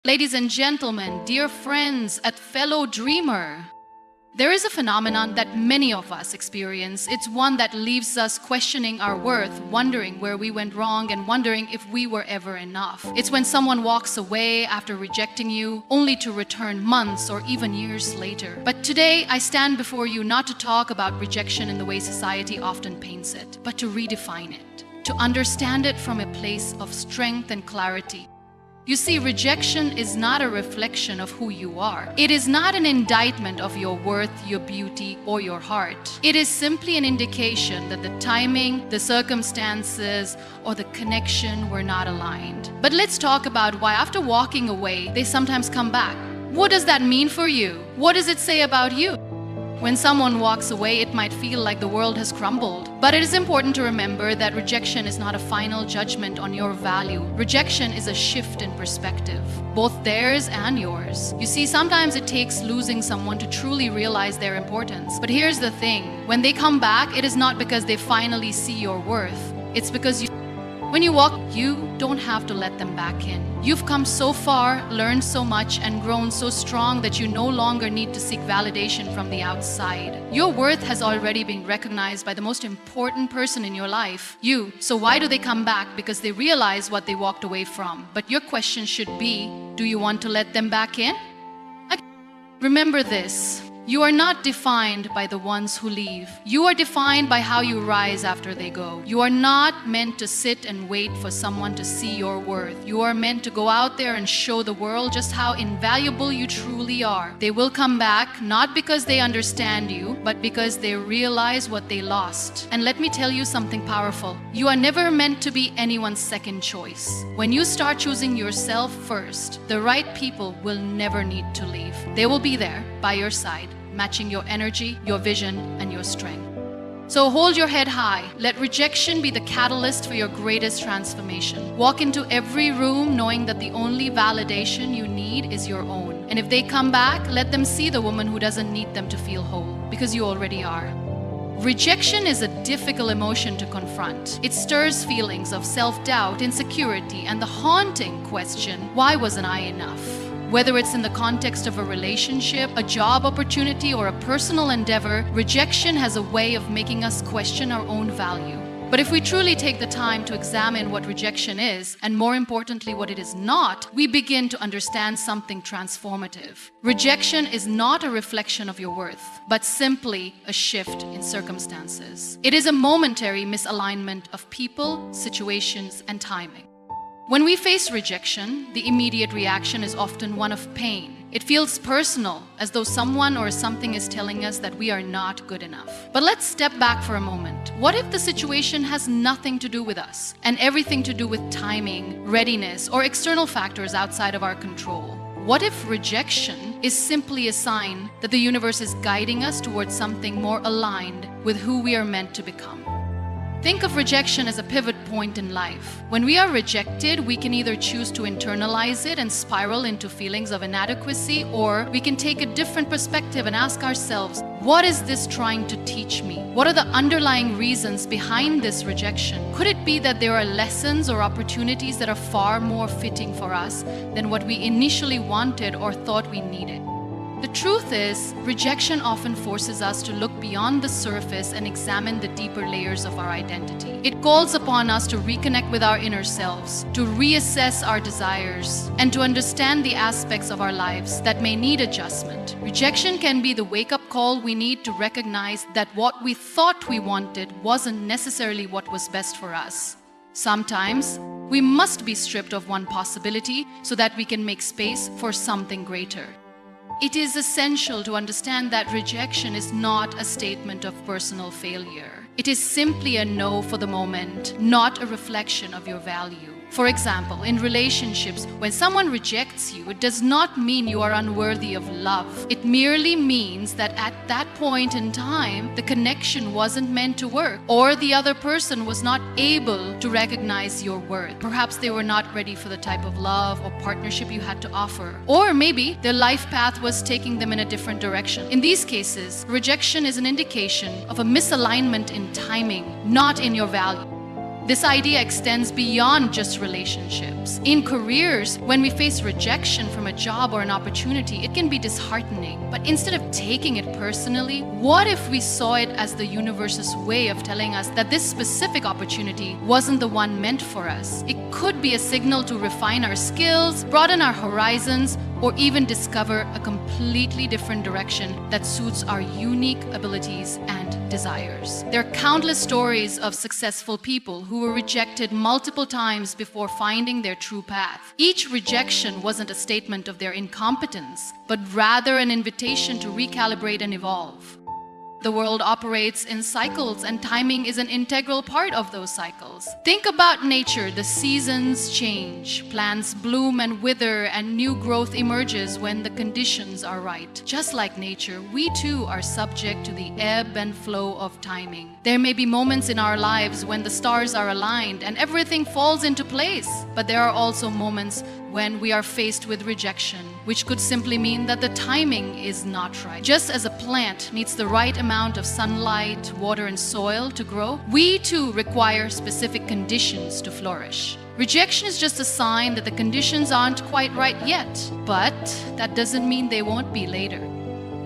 Ladies and gentlemen, dear friends, and fellow dreamer, there is a phenomenon that many of us experience. It's one that leaves us questioning our worth, wondering where we went wrong, and wondering if we were ever enough. It's when someone walks away after rejecting you, only to return months or even years later. But today, I stand before you not to talk about rejection in the way society often paints it, but to redefine it, to understand it from a place of strength and clarity. You see, rejection is not a reflection of who you are. It is not an indictment of your worth, your beauty, or your heart. It is simply an indication that the timing, the circumstances, or the connection were not aligned. But let's talk about why after walking away, they sometimes come back. What does that mean for you? What does it say about you? When someone walks away, it might feel like the world has crumbled. But it is important to remember that rejection is not a final judgment on your value. Rejection is a shift in perspective, both theirs and yours. You see, sometimes it takes losing someone to truly realize their importance. But here's the thing, when they come back, it is not because they finally see your worth. It's because when you walk, you don't have to let them back in. You've come so far, learned so much, and grown so strong that you no longer need to seek validation from the outside. Your worth has already been recognized by the most important person in your life, you. So why do they come back? Because they realize what they walked away from. But your question should be, do you want to let them back in? Remember this. You are not defined by the ones who leave. You are defined by how you rise after they go. You are not meant to sit and wait for someone to see your worth. You are meant to go out there and show the world just how invaluable you truly are. They will come back, not because they understand you, but because they realize what they lost. And let me tell you something powerful. You are never meant to be anyone's second choice. When you start choosing yourself first, the right people will never need to leave. They will be there by your side, matching your energy, your vision, and your strength. So hold your head high. Let rejection be the catalyst for your greatest transformation. Walk into every room knowing that the only validation you need is your own. And if they come back, let them see the woman who doesn't need them to feel whole, because you already are. Rejection is a difficult emotion to confront. It stirs feelings of self-doubt, insecurity, and the haunting question, why wasn't I enough? Whether it's in the context of a relationship, a job opportunity, or a personal endeavor, rejection has a way of making us question our own value. But if we truly take the time to examine what rejection is, and more importantly, what it is not, we begin to understand something transformative. Rejection is not a reflection of your worth, but simply a shift in circumstances. It is a momentary misalignment of people, situations, and timing. When we face rejection, the immediate reaction is often one of pain. It feels personal, as though someone or something is telling us that we are not good enough. But let's step back for a moment. What if the situation has nothing to do with us, and everything to do with timing, readiness, or external factors outside of our control? What if rejection is simply a sign that the universe is guiding us towards something more aligned with who we are meant to become? Think of rejection as a pivot point in life. When we are rejected, we can either choose to internalize it and spiral into feelings of inadequacy, or we can take a different perspective and ask ourselves, what is this trying to teach me? What are the underlying reasons behind this rejection? Could it be that there are lessons or opportunities that are far more fitting for us than what we initially wanted or thought we needed? The truth is, rejection often forces us to look beyond the surface and examine the deeper layers of our identity. It calls upon us to reconnect with our inner selves, to reassess our desires, and to understand the aspects of our lives that may need adjustment. Rejection can be the wake-up call we need to recognize that what we thought we wanted wasn't necessarily what was best for us. Sometimes, we must be stripped of one possibility so that we can make space for something greater. It is essential to understand that rejection is not a statement of personal failure. It is simply a no for the moment, not a reflection of your value. For example, in relationships, when someone rejects you, it does not mean you are unworthy of love. It merely means that at that point in time, the connection wasn't meant to work, or the other person was not able to recognize your worth. Perhaps they were not ready for the type of love or partnership you had to offer. Or maybe their life path was taking them in a different direction. In these cases, rejection is an indication of a misalignment in timing, not in your value. This idea extends beyond just relationships. In careers, when we face rejection from a job or an opportunity, it can be disheartening. But instead of taking it personally, what if we saw it as the universe's way of telling us that this specific opportunity wasn't the one meant for us? It could be a signal to refine our skills, broaden our horizons, or even discover a completely different direction that suits our unique abilities and desires. There are countless stories of successful people who were rejected multiple times before finding their true path. Each rejection wasn't a statement of their incompetence, but rather an invitation to recalibrate and evolve. The world operates in cycles, and timing is an integral part of those cycles. Think about nature. The seasons change, plants bloom and wither, and new growth emerges when the conditions are right. Just like nature, we too are subject to the ebb and flow of timing. There may be moments in our lives when the stars are aligned and everything falls into place, but there are also moments when we are faced with rejection, which could simply mean that the timing is not right. Just as a plant needs the right amount of sunlight, water, and soil to grow, we too require specific conditions to flourish. Rejection is just a sign that the conditions aren't quite right yet, but that doesn't mean they won't be later.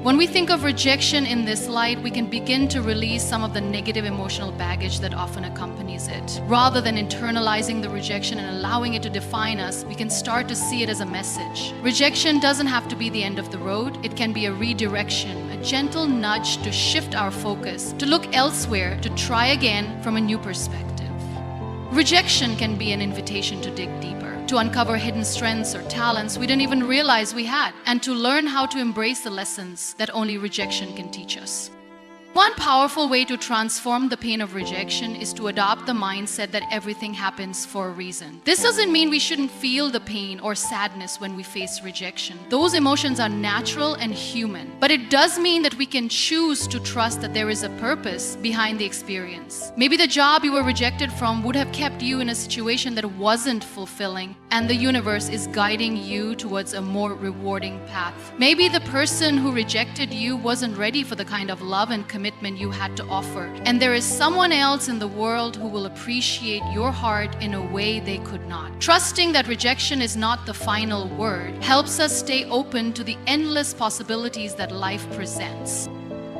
When we think of rejection in this light, we can begin to release some of the negative emotional baggage that often accompanies it. Rather than internalizing the rejection and allowing it to define us, we can start to see it as a message. Rejection doesn't have to be the end of the road. It can be a redirection, a gentle nudge to shift our focus, to look elsewhere, to try again from a new perspective. Rejection can be an invitation to dig deeper, to uncover hidden strengths or talents we didn't even realize we had, and to learn how to embrace the lessons that only rejection can teach us. One powerful way to transform the pain of rejection is to adopt the mindset that everything happens for a reason. This doesn't mean we shouldn't feel the pain or sadness when we face rejection. Those emotions are natural and human. But it does mean that we can choose to trust that there is a purpose behind the experience. Maybe the job you were rejected from would have kept you in a situation that wasn't fulfilling, and the universe is guiding you towards a more rewarding path. Maybe the person who rejected you wasn't ready for the kind of love and commitment you had to offer, and there is someone else in the world who will appreciate your heart in a way they could not. Trusting that rejection is not the final word helps us stay open to the endless possibilities that life presents.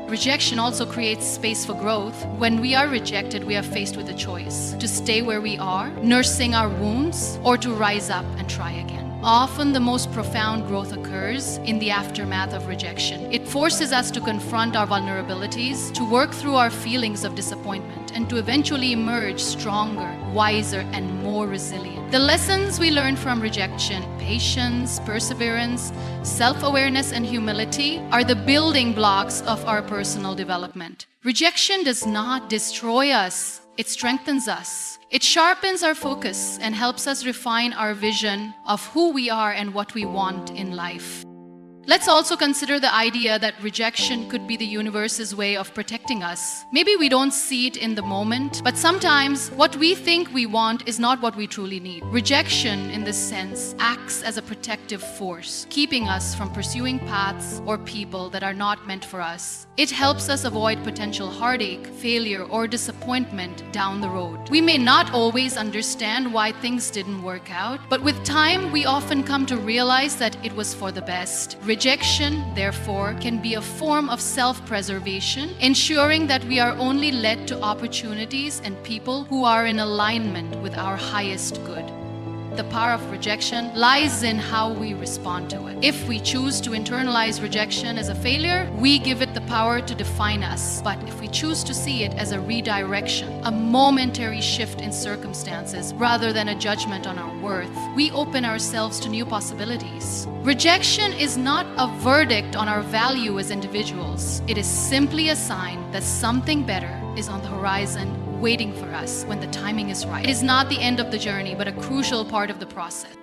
Rejection also creates space for growth. When we are rejected, we are faced with a choice: to stay where we are, nursing our wounds, or to rise up and try again. Often the most profound growth occurs in the aftermath of rejection. It forces us to confront our vulnerabilities, to work through our feelings of disappointment, and to eventually emerge stronger, wiser, and more resilient. The lessons we learn from rejection, patience, perseverance, self-awareness, and humility, are the building blocks of our personal development. Rejection does not destroy us. It strengthens us. It sharpens our focus and helps us refine our vision of who we are and what we want in life. Let's also consider the idea that rejection could be the universe's way of protecting us. Maybe we don't see it in the moment, but sometimes what we think we want is not what we truly need. Rejection, in this sense, acts as a protective force, keeping us from pursuing paths or people that are not meant for us. It helps us avoid potential heartache, failure, or disappointment down the road. We may not always understand why things didn't work out, but with time, we often come to realize that it was for the best. Rejection, therefore, can be a form of self-preservation, ensuring that we are only led to opportunities and people who are in alignment with our highest good. The power of rejection lies in how we respond to it. If we choose to internalize rejection as a failure, we give it the power to define us. But if we choose to see it as a redirection, a momentary shift in circumstances, rather than a judgment on our worth, we open ourselves to new possibilities. Rejection is not a verdict on our value as individuals. It is simply a sign that something better is on the horizon, waiting for us when the timing is right. It is not the end of the journey, but a crucial part of the process.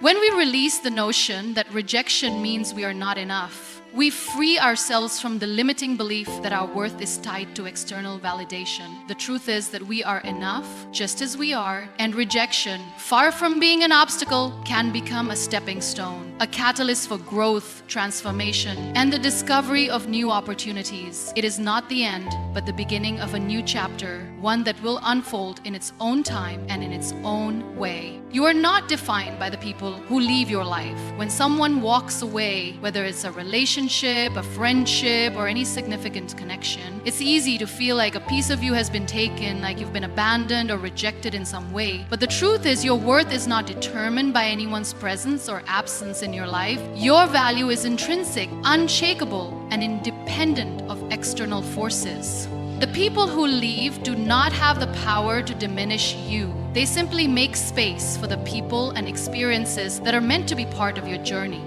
When we release the notion that rejection means we are not enough, We free ourselves from the limiting belief that our worth is tied to external validation. The truth is that we are enough just as we are, and rejection, far from being an obstacle, can become a stepping stone, a catalyst for growth, transformation, and the discovery of new opportunities. It is not the end, but the beginning of a new chapter, one that will unfold in its own time and in its own way. You are not defined by the people who leave your life. When someone walks away, whether it's a relationship, a friendship, or any significant connection, it's easy to feel like a piece of you has been taken, like you've been abandoned or rejected in some way. But the truth is, your worth is not determined by anyone's presence or absence in your life. Your value is intrinsic, unshakable, and independent of external forces. The people who leave do not have the power to diminish you. They simply make space for the people and experiences that are meant to be part of your journey.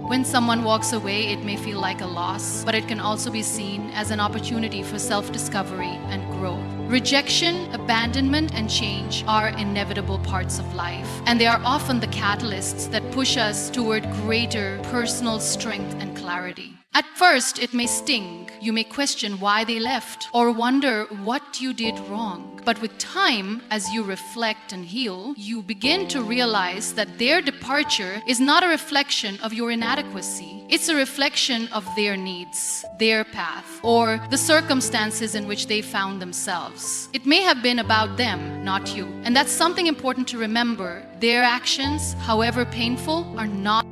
When someone walks away, it may feel like a loss, but it can also be seen as an opportunity for self-discovery and growth. Rejection, abandonment, and change are inevitable parts of life, and they are often the catalysts that push us toward greater personal strength and clarity. At first, it may sting. You may question why they left or wonder what you did wrong. But with time, as you reflect and heal, you begin to realize that their departure is not a reflection of your inadequacy. It's a reflection of their needs, their path, or the circumstances in which they found themselves. It may have been about them, not you. And that's something important to remember. Their actions, however painful, are not.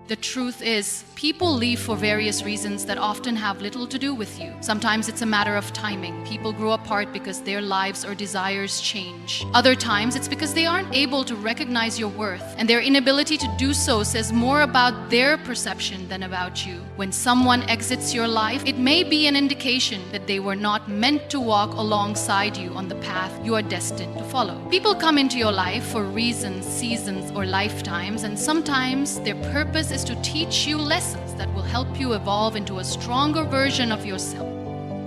The truth is, people leave for various reasons that often have little to do with you. Sometimes it's a matter of timing. People grow apart because their lives or desires change. Other times it's because they aren't able to recognize your worth, and their inability to do so says more about their perception than about you. When someone exits your life, it may be an indication that they were not meant to walk alongside you on the path you are destined to follow. People come into your life for reasons, seasons, or lifetimes, and sometimes their purpose is to teach you lessons that will help you evolve into a stronger version of yourself.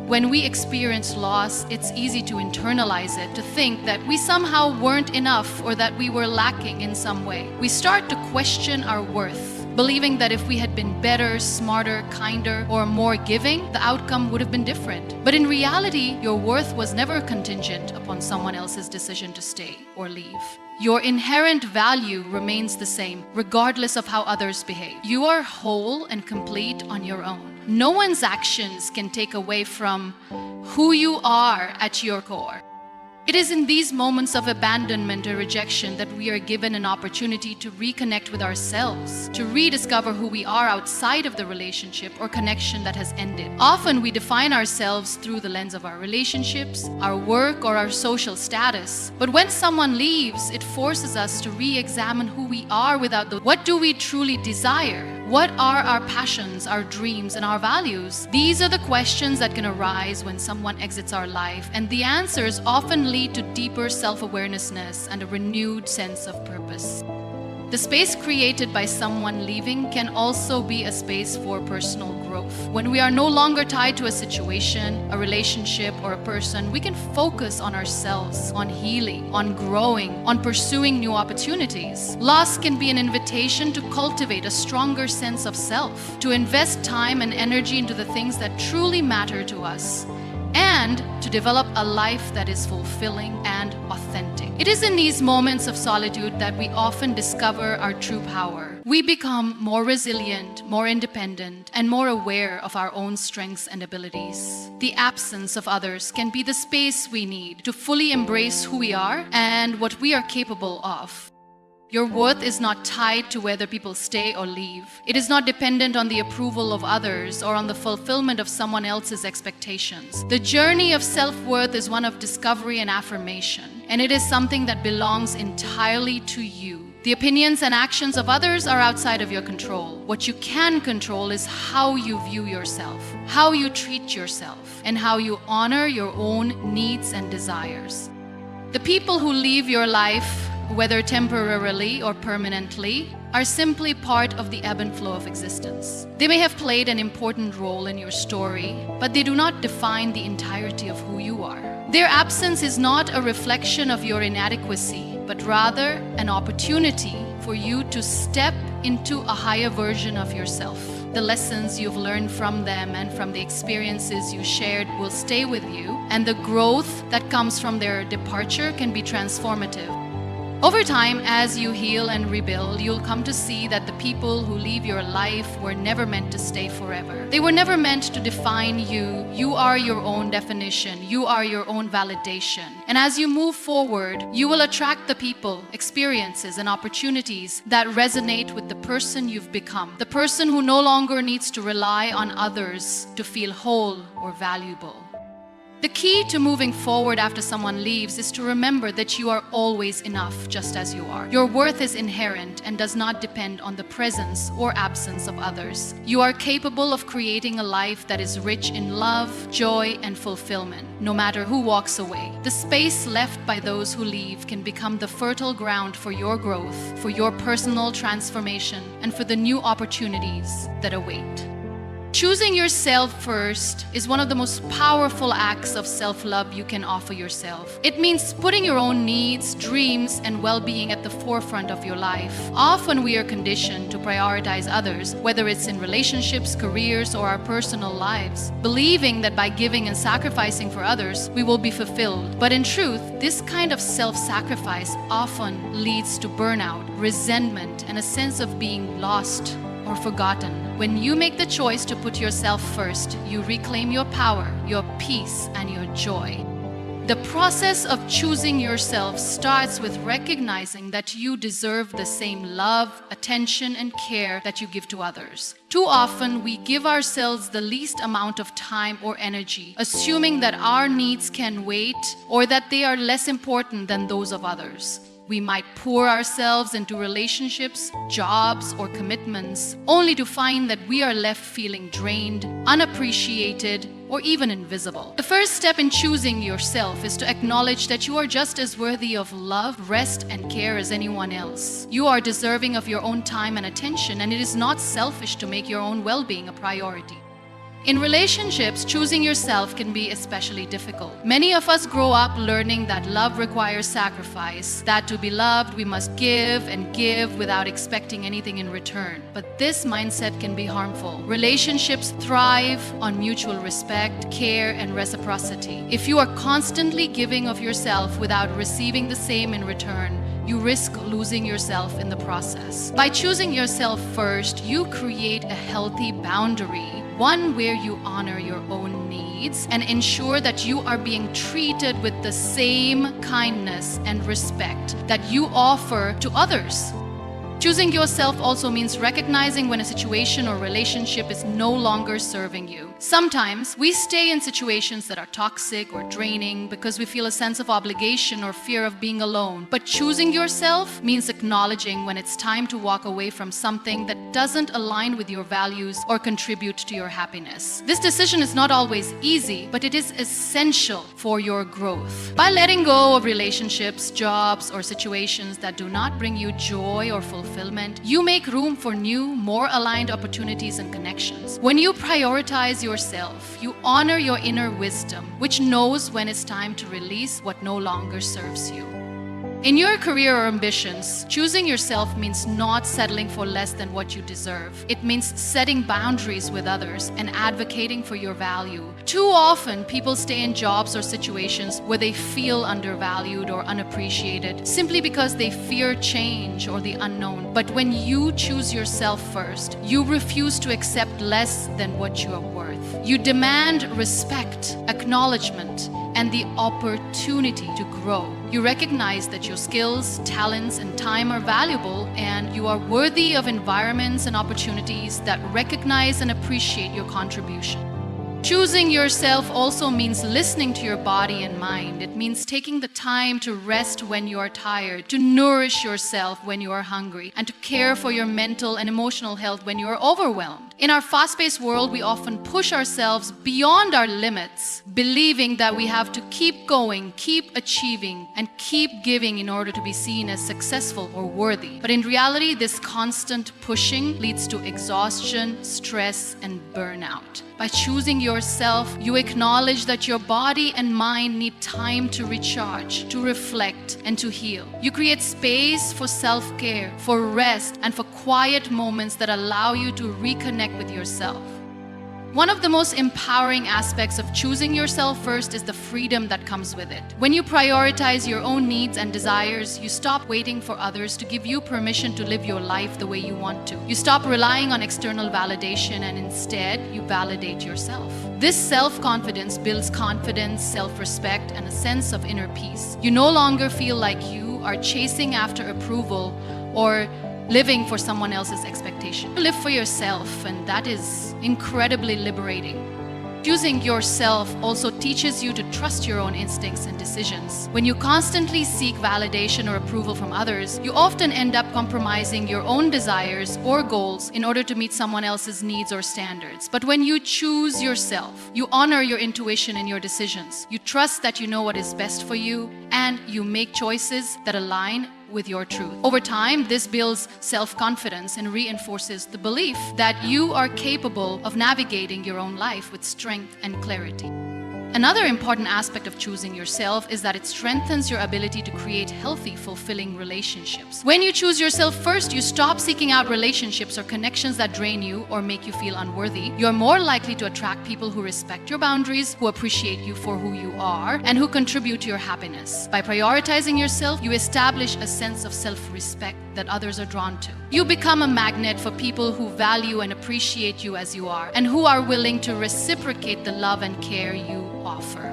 When we experience loss, it's easy to internalize it, to think that we somehow weren't enough or that we were lacking in some way. We start to question our worth, believing that if we had been better, smarter, kinder, or more giving, the outcome would have been different. But in reality, your worth was never contingent upon someone else's decision to stay or leave. Your inherent value remains the same, regardless of how others behave. You are whole and complete on your own. No one's actions can take away from who you are at your core. It is in these moments of abandonment or rejection that we are given an opportunity to reconnect with ourselves, to rediscover who we are outside of the relationship or connection that has ended. Often we define ourselves through the lens of our relationships, our work, or our social status. But when someone leaves, it forces us to re-examine who we are without the what do we truly desire? What are our passions, our dreams, and our values? These are the questions that can arise when someone exits our life, and the answers often lead to deeper self-awareness and a renewed sense of purpose. The space created by someone leaving can also be a space for personal growth. When we are no longer tied to a situation, a relationship, or a person, we can focus on ourselves, on healing, on growing, on pursuing new opportunities. Loss can be an invitation to cultivate a stronger sense of self, to invest time and energy into the things that truly matter to us, and to develop a life that is fulfilling and authentic. It is in these moments of solitude that we often discover our true power. We become more resilient, more independent, and more aware of our own strengths and abilities. The absence of others can be the space we need to fully embrace who we are and what we are capable of. Your worth is not tied to whether people stay or leave. It is not dependent on the approval of others or on the fulfillment of someone else's expectations. The journey of self-worth is one of discovery and affirmation, and it is something that belongs entirely to you. The opinions and actions of others are outside of your control. What you can control is how you view yourself, how you treat yourself, and how you honor your own needs and desires. The people who leave your life, whether temporarily or permanently, are simply part of the ebb and flow of existence. They may have played an important role in your story, but they do not define the entirety of who you are. Their absence is not a reflection of your inadequacy, but rather an opportunity for you to step into a higher version of yourself. The lessons you've learned from them and from the experiences you shared will stay with you, and the growth that comes from their departure can be transformative. Over time, as you heal and rebuild, you'll come to see that the people who leave your life were never meant to stay forever. They were never meant to define you. You are your own definition. You are your own validation. And as you move forward, you will attract the people, experiences, and opportunities that resonate with the person you've become. The person who no longer needs to rely on others to feel whole or valuable. The key to moving forward after someone leaves is to remember that you are always enough just as you are. Your worth is inherent and does not depend on the presence or absence of others. You are capable of creating a life that is rich in love, joy, and fulfillment, no matter who walks away. The space left by those who leave can become the fertile ground for your growth, for your personal transformation, and for the new opportunities that await. Choosing yourself first is one of the most powerful acts of self-love you can offer yourself. It means putting your own needs, dreams, and well-being at the forefront of your life. Often we are conditioned to prioritize others, whether it's in relationships, careers, or our personal lives, believing that by giving and sacrificing for others, we will be fulfilled. But in truth, this kind of self-sacrifice often leads to burnout, resentment, and a sense of being lost or forgotten. When you make the choice to put yourself first, you reclaim your power, your peace, and your joy. The process of choosing yourself starts with recognizing that you deserve the same love, attention, and care that you give to others. Too often, we give ourselves the least amount of time or energy, assuming that our needs can wait or that they are less important than those of others. We might pour ourselves into relationships, jobs, or commitments, only to find that we are left feeling drained, unappreciated, or even invisible. The first step in choosing yourself is to acknowledge that you are just as worthy of love, rest, and care as anyone else. You are deserving of your own time and attention, and it is not selfish to make your own well-being a priority. In relationships, choosing yourself can be especially difficult. Many of us grow up learning that love requires sacrifice, that to be loved we must give and give without expecting anything in return. But this mindset can be harmful. Relationships thrive on mutual respect, care, and reciprocity. If you are constantly giving of yourself without receiving the same in return, you risk losing yourself in the process. By choosing yourself first, you create a healthy boundary, one where you honor your own needs and ensure that you are being treated with the same kindness and respect that you offer to others. Choosing yourself also means recognizing when a situation or relationship is no longer serving you. Sometimes we stay in situations that are toxic or draining because we feel a sense of obligation or fear of being alone. But choosing yourself means acknowledging when it's time to walk away from something that doesn't align with your values or contribute to your happiness. This decision is not always easy, but it is essential for your growth. By letting go of relationships, jobs, or situations that do not bring you joy or fulfillment, you make room for new, more aligned opportunities and connections. When you prioritize yourself, you honor your inner wisdom, which knows when it's time to release what no longer serves you. In your career or ambitions, choosing yourself means not settling for less than what you deserve. It means setting boundaries with others and advocating for your value. Too often, people stay in jobs or situations where they feel undervalued or unappreciated simply because they fear change or the unknown. But when you choose yourself first, you refuse to accept less than what you are worth. You demand respect, acknowledgement, and the opportunity to grow. You recognize that your skills, talents, and time are valuable, and you are worthy of environments and opportunities that recognize and appreciate your contribution. Choosing yourself also means listening to your body and mind. It means taking the time to rest when you are tired, to nourish yourself when you are hungry, and to care for your mental and emotional health when you are overwhelmed. In our fast-paced world, we often push ourselves beyond our limits, believing that we have to keep going, keep achieving, and keep giving in order to be seen as successful or worthy. But in reality, this constant pushing leads to exhaustion, stress, and burnout. By choosing yourself, you acknowledge that your body and mind need time to recharge, to reflect, and to heal. You create space for self-care, for rest, and for quiet moments that allow you to reconnect with yourself. One of the most empowering aspects of choosing yourself first is the freedom that comes with it. When you prioritize your own needs and desires, you stop waiting for others to give you permission to live your life the way you want to. You stop relying on external validation and instead you validate yourself. This self-confidence builds confidence, self-respect, and a sense of inner peace. You no longer feel like you are chasing after approval or living for someone else's expectation. You live for yourself, and that is incredibly liberating. Choosing yourself also teaches you to trust your own instincts and decisions. When you constantly seek validation or approval from others, you often end up compromising your own desires or goals in order to meet someone else's needs or standards. But when you choose yourself, you honor your intuition in your decisions. You trust that you know what is best for you, and you make choices that align with your truth. Over time, this builds self-confidence and reinforces the belief that you are capable of navigating your own life with strength and clarity. Another important aspect of choosing yourself is that it strengthens your ability to create healthy, fulfilling relationships. When you choose yourself first, you stop seeking out relationships or connections that drain you or make you feel unworthy. You're more likely to attract people who respect your boundaries, who appreciate you for who you are, and who contribute to your happiness. By prioritizing yourself, you establish a sense of self-respect that others are drawn to. You become a magnet for people who value and appreciate you as you are, and who are willing to reciprocate the love and care you offer.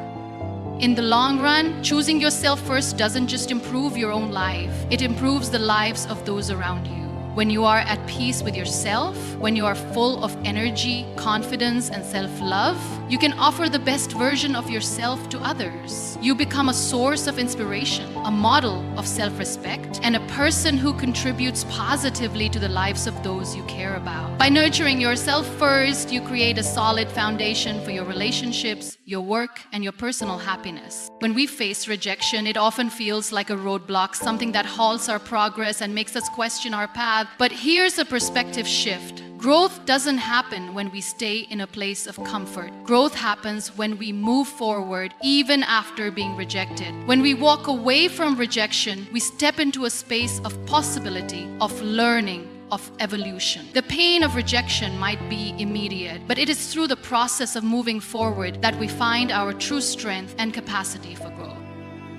In the long run, choosing yourself first doesn't just improve your own life, it improves the lives of those around you. When you are at peace with yourself, when you are full of energy, confidence, and self-love, you can offer the best version of yourself to others. You become a source of inspiration, a model of self-respect, and a person who contributes positively to the lives of those you care about. By nurturing yourself first, you create a solid foundation for your relationships, your work, and your personal happiness. When we face rejection, it often feels like a roadblock, something that halts our progress and makes us question our path. But here's a perspective shift. Growth doesn't happen when we stay in a place of comfort. Growth happens when we move forward even after being rejected. When we walk away from rejection, we step into a space of possibility, of learning, of evolution. The pain of rejection might be immediate, but it is through the process of moving forward that we find our true strength and capacity for growth.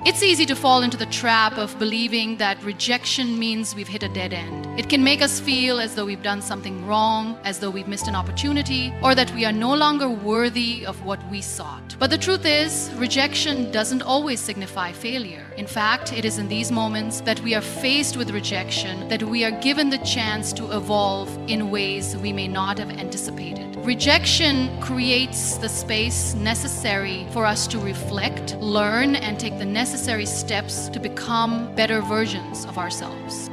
It's easy to fall into the trap of believing that rejection means we've hit a dead end. It can make us feel as though we've done something wrong, as though we've missed an opportunity, or that we are no longer worthy of what we sought. But the truth is, rejection doesn't always signify failure. In fact, it is in these moments that we are faced with rejection that we are given the chance to evolve in ways we may not have anticipated. Rejection creates the space necessary for us to reflect, learn, and take the necessary steps to become better versions of ourselves.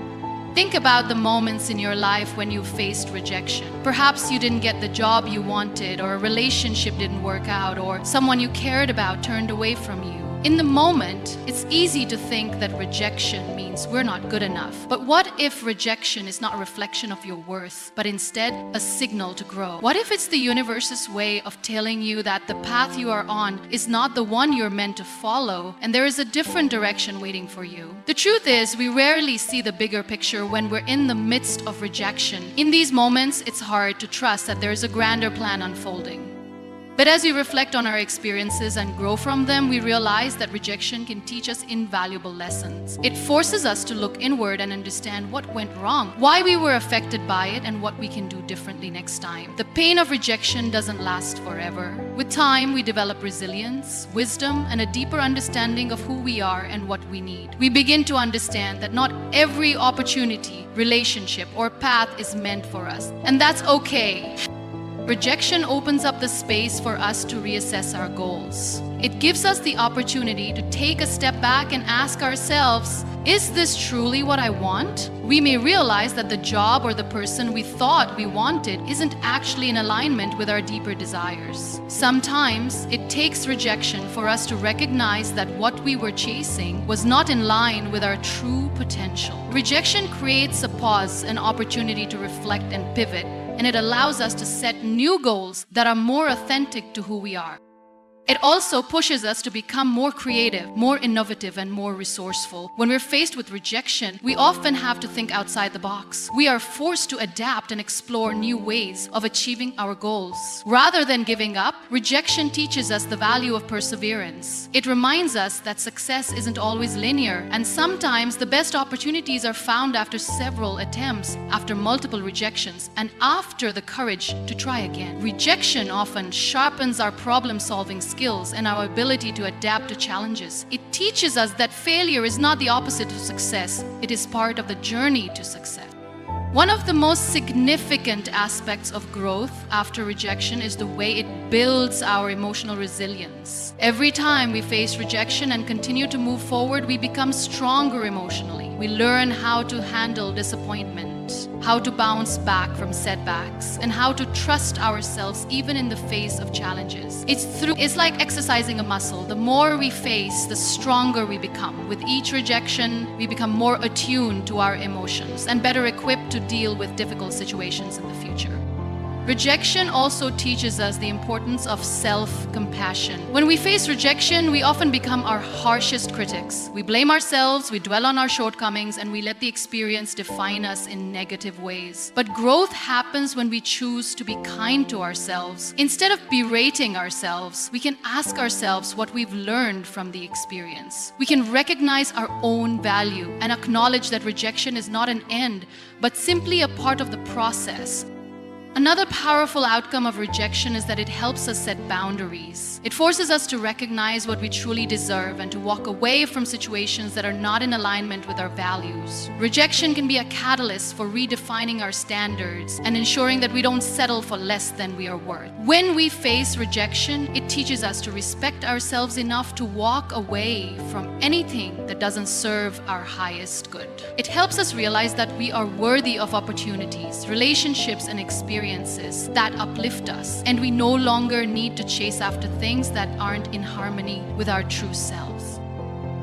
Think about the moments in your life when you faced rejection. Perhaps you didn't get the job you wanted, or a relationship didn't work out, or someone you cared about turned away from you. In the moment, it's easy to think that rejection means we're not good enough. But what if rejection is not a reflection of your worth, but instead a signal to grow? What if it's the universe's way of telling you that the path you are on is not the one you're meant to follow, and there is a different direction waiting for you? The truth is, we rarely see the bigger picture when we're in the midst of rejection. In these moments, it's hard to trust that there is a grander plan unfolding. But as we reflect on our experiences and grow from them, we realize that rejection can teach us invaluable lessons. It forces us to look inward and understand what went wrong, why we were affected by it, and what we can do differently next time. The pain of rejection doesn't last forever. With time, we develop resilience, wisdom, and a deeper understanding of who we are and what we need. We begin to understand that not every opportunity, relationship, or path is meant for us, and that's okay. Rejection opens up the space for us to reassess our goals. It gives us the opportunity to take a step back and ask ourselves, is this truly what I want? We may realize that the job or the person we thought we wanted isn't actually in alignment with our deeper desires. Sometimes it takes rejection for us to recognize that what we were chasing was not in line with our true potential. Rejection creates a pause, an opportunity to reflect and pivot. and it allows us to set new goals that are more authentic to who we are. It also pushes us to become more creative, more innovative, and more resourceful. When we're faced with rejection, we often have to think outside the box. We are forced to adapt and explore new ways of achieving our goals. Rather than giving up, rejection teaches us the value of perseverance. It reminds us that success isn't always linear, and sometimes the best opportunities are found after several attempts, after multiple rejections, and after the courage to try again. Rejection often sharpens our problem-solving skills and our ability to adapt to challenges. It teaches us that failure is not the opposite of success. It is part of the journey to success. One of the most significant aspects of growth after rejection is the way it builds our emotional resilience. Every time we face rejection and continue to move forward, we become stronger emotionally. We learn how to handle disappointment, how to bounce back from setbacks, and how to trust ourselves even in the face of challenges. It's like exercising a muscle. The more we face, the stronger we become. With each rejection, we become more attuned to our emotions and better equipped to deal with difficult situations in the future. Rejection also teaches us the importance of self-compassion. When we face rejection, we often become our harshest critics. We blame ourselves, we dwell on our shortcomings, and we let the experience define us in negative ways. But growth happens when we choose to be kind to ourselves. Instead of berating ourselves, we can ask ourselves what we've learned from the experience. We can recognize our own value and acknowledge that rejection is not an end, but simply a part of the process. Another powerful outcome of rejection is that it helps us set boundaries. It forces us to recognize what we truly deserve and to walk away from situations that are not in alignment with our values. Rejection can be a catalyst for redefining our standards and ensuring that we don't settle for less than we are worth. When we face rejection, it teaches us to respect ourselves enough to walk away from anything that doesn't serve our highest good. It helps us realize that we are worthy of opportunities, relationships, and experiences that uplift us, and we no longer need to chase after things that aren't in harmony with our true selves.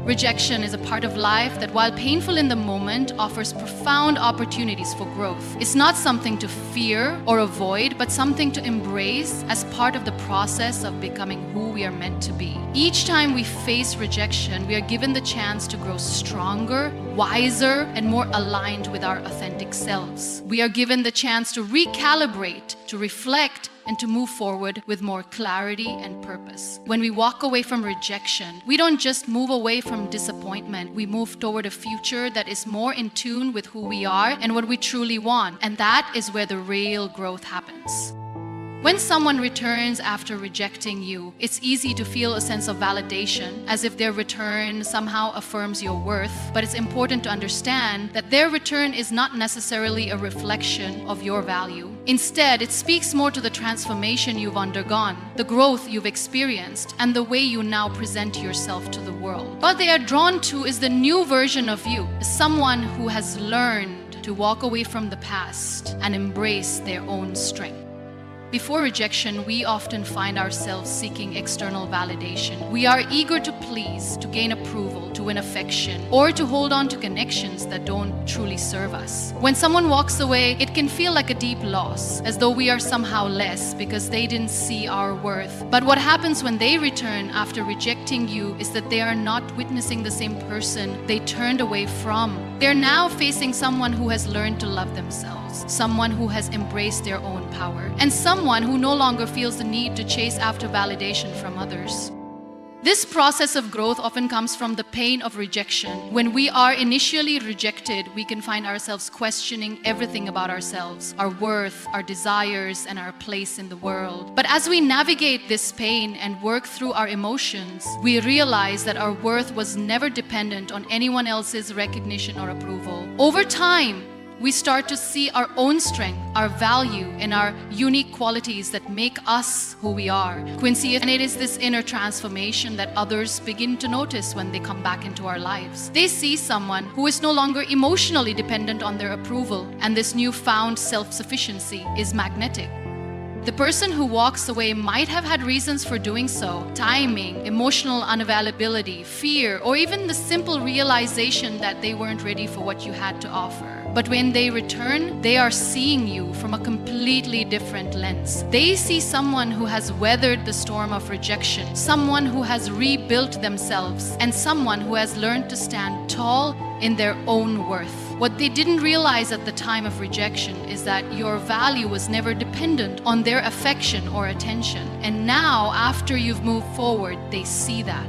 Rejection is a part of life that, while painful in the moment, offers profound opportunities for growth. It's not something to fear or avoid, but something to embrace as part of the process of becoming who we are meant to be. Each time we face rejection, we are given the chance to grow stronger, wiser, and more aligned with our authentic selves. We are given the chance to recalibrate, to reflect, and to move forward with more clarity and purpose. When we walk away from rejection, we don't just move away from disappointment, we move toward a future that is more in tune with who we are and what we truly want. And that is where the real growth happens. When someone returns after rejecting you, it's easy to feel a sense of validation, as if their return somehow affirms your worth. But it's important to understand that their return is not necessarily a reflection of your value. Instead, it speaks more to the transformation you've undergone, the growth you've experienced, and the way you now present yourself to the world. What they are drawn to is the new version of you, someone who has learned to walk away from the past and embrace their own strength. Before rejection, we often find ourselves seeking external validation. We are eager to please, to gain approval, to win affection, or to hold on to connections that don't truly serve us. When someone walks away, it can feel like a deep loss, as though we are somehow less because they didn't see our worth. But what happens when they return after rejecting you is that they are not witnessing the same person they turned away from. They're now facing someone who has learned to love themselves, someone who has embraced their own power, and someone who no longer feels the need to chase after validation from others. This process of growth often comes from the pain of rejection. When we are initially rejected, we can find ourselves questioning everything about ourselves, our worth, our desires, and our place in the world. But as we navigate this pain and work through our emotions, we realize that our worth was never dependent on anyone else's recognition or approval. Over time, we start to see our own strength, our value, and our unique qualities that make us who we are. Quincy, and it is this inner transformation that others begin to notice when they come back into our lives. They see someone who is no longer emotionally dependent on their approval, and this newfound self-sufficiency is magnetic. The person who walks away might have had reasons for doing so: timing, emotional unavailability, fear, or even the simple realization that they weren't ready for what you had to offer. But when they return, they are seeing you from a completely different lens. They see someone who has weathered the storm of rejection, someone who has rebuilt themselves, and someone who has learned to stand tall in their own worth. What they didn't realize at the time of rejection is that your value was never dependent on their affection or attention. And now, after you've moved forward, they see that.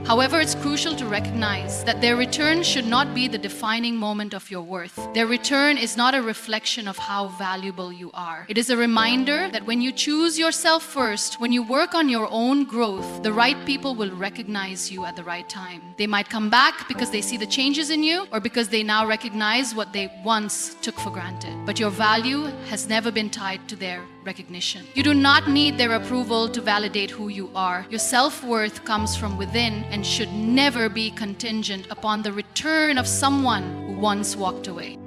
However, it's crucial to recognize that their return should not be the defining moment of your worth. Their return is not a reflection of how valuable you are. It is a reminder that when you choose yourself first, when you work on your own growth, the right people will recognize you at the right time. They might come back because they see the changes in you, or because they now recognize what they once took for granted. But your value has never been tied to their recognition. You do not need their approval to validate who you are. Your self-worth comes from within and should never be contingent upon the return of someone who once walked away.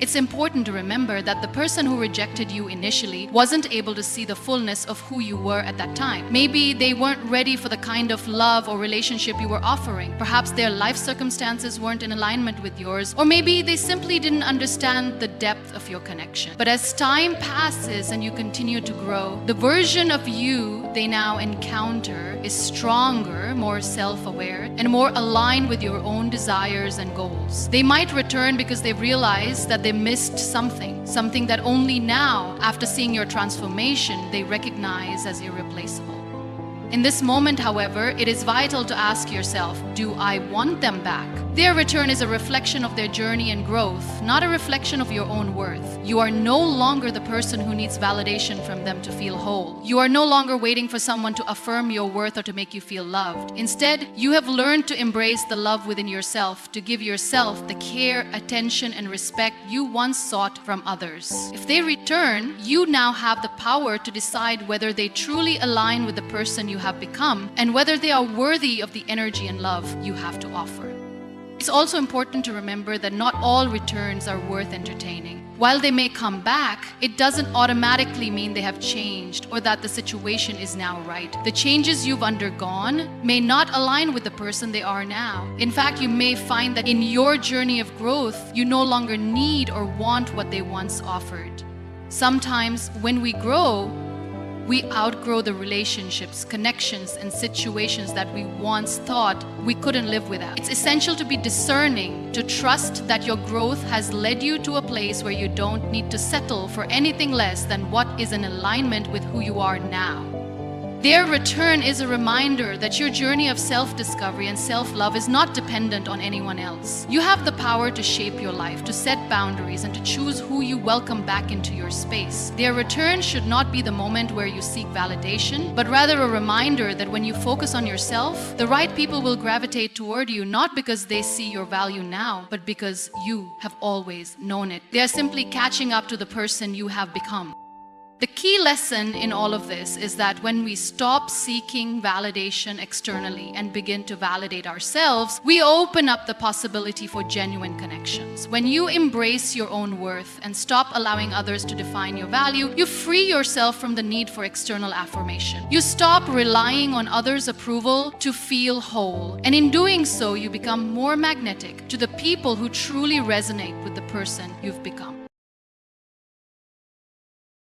It's important to remember that the person who rejected you initially wasn't able to see the fullness of who you were at that time. Maybe they weren't ready for the kind of love or relationship you were offering. Perhaps their life circumstances weren't in alignment with yours, or maybe they simply didn't understand the depth of your connection. But as time passes and you continue to grow, the version of you they now encounter is stronger, more self-aware, and more aligned with your own desires and goals. They might return because they've realized that they missed something that only now, after seeing your transformation, they recognize as irreplaceable. In this moment, however, it is vital to ask yourself, do I want them back? Their return is a reflection of their journey and growth, not a reflection of your own worth. You are no longer the person who needs validation from them to feel whole. You are no longer waiting for someone to affirm your worth or to make you feel loved. Instead, you have learned to embrace the love within yourself, to give yourself the care, attention, and respect you once sought from others. If they return, you now have the power to decide whether they truly align with the person you have become and whether they are worthy of the energy and love you have to offer. It's also important to remember that not all returns are worth entertaining. While they may come back, it doesn't automatically mean they have changed or that the situation is now right. The changes you've undergone may not align with the person they are now. In fact, you may find that in your journey of growth, you no longer need or want what they once offered. Sometimes when we grow, we outgrow the relationships, connections, and situations that we once thought we couldn't live without. It's essential to be discerning, to trust that your growth has led you to a place where you don't need to settle for anything less than what is in alignment with who you are now. Their return is a reminder that your journey of self-discovery and self-love is not dependent on anyone else. You have the power to shape your life, to set boundaries, and to choose who you welcome back into your space. Their return should not be the moment where you seek validation, but rather a reminder that when you focus on yourself, the right people will gravitate toward you, not because they see your value now, but because you have always known it. They are simply catching up to the person you have become. The key lesson in all of this is that when we stop seeking validation externally and begin to validate ourselves, we open up the possibility for genuine connections. When you embrace your own worth and stop allowing others to define your value, you free yourself from the need for external affirmation. You stop relying on others' approval to feel whole. And in doing so, you become more magnetic to the people who truly resonate with the person you've become.